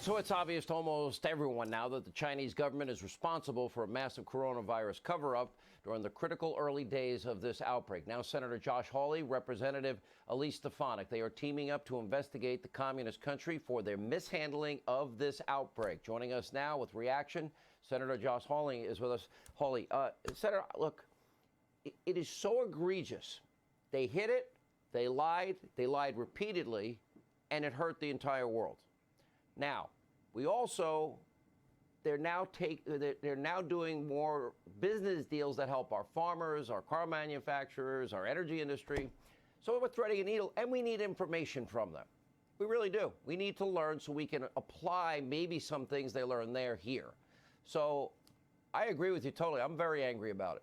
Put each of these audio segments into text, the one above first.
So it's obvious to almost everyone now that the Chinese government is responsible for a massive coronavirus cover-up during the critical early days of this outbreak. Now, Senator Josh Hawley, Representative Elise Stefanik, they are teaming up to investigate the communist country for their mishandling of this outbreak. Joining us now with reaction, Senator Josh Hawley is with us. Hawley, Senator, look, it is so egregious. They hid it, they lied repeatedly, and it hurt the entire world. Now, they're now doing more business deals that help our farmers, our car manufacturers, our energy industry. So we're threading a needle, and we need information from them. We really do. We need to learn so we can apply maybe some things they learn there here. So I agree with you totally. I'm very angry about it.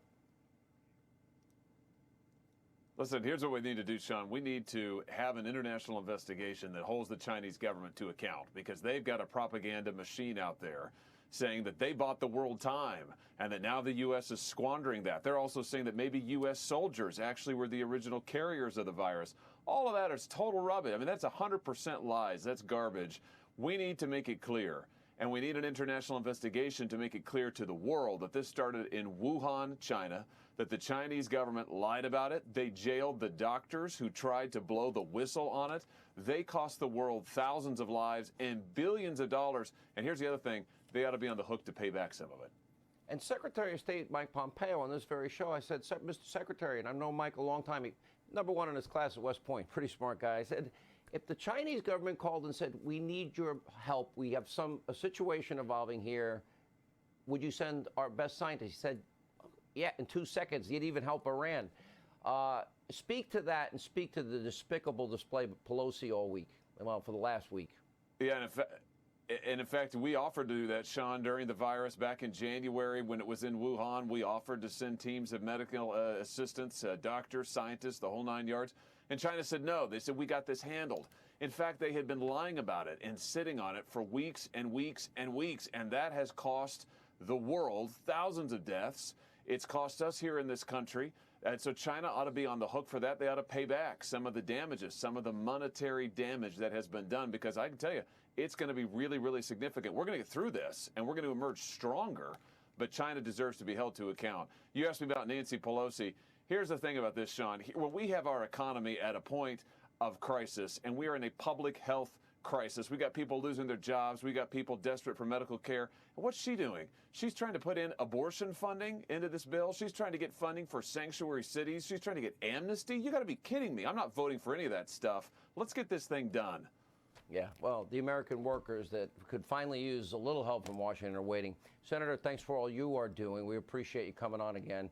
Listen, here's what we need to do, Sean. We need to have an international investigation that holds the Chinese government to account, because they've got a propaganda machine out there saying that they bought the world time and that now the U.S. is squandering that. They're also saying that maybe U.S. soldiers actually were the original carriers of the virus. All of that is total rubbish. I mean, that's 100% lies. That's garbage. We need to make it clear. And we need an international investigation to make it clear to the world that this started in Wuhan, China, that the Chinese government lied about it. They jailed the doctors who tried to blow the whistle on it. They cost the world thousands of lives and billions of dollars. And here's the other thing. They ought to be on the hook to pay back some of it. And Secretary of State Mike Pompeo on this very show, I said, Mr. Secretary, and I've known Mike a long time, number one in his class at West Point, pretty smart guy. I said, if the Chinese government called and said, we need your help, we have a situation evolving here, would you send our best scientists? He said, yeah, in 2 seconds, he'd even help Iran. Speak to that and speak to the despicable display of Pelosi all week, well, for the last week. Yeah, and in fact, we offered to do that, Sean, during the virus back in January when it was in Wuhan. We offered to send teams of medical assistants, doctors, scientists, the whole 9 yards. And China said no. They said, we got this handled. In fact, they had been lying about it and sitting on it for weeks and weeks and weeks. And that has cost the world thousands of deaths. It's cost us here in this country. And so China ought to be on the hook for that. They ought to pay back some of the damages, some of the monetary damage that has been done, because I can tell you, it's going to be really, really significant. We're going to get through this, and we're going to emerge stronger, but China deserves to be held to account. You asked me about Nancy Pelosi. Here's the thing about this, Sean. When we have our economy at a point of crisis, and we are in a public health crisis, we got people losing their jobs, we got people desperate for medical care. And what's she doing? She's trying to put in abortion funding into this bill. She's trying to get funding for sanctuary cities. She's trying to get amnesty. You got to be kidding me. I'm not voting for any of that stuff. Let's get this thing done. Yeah, well, the American workers that could finally use a little help from Washington are waiting. Senator, thanks for all you are doing. We appreciate you coming on again.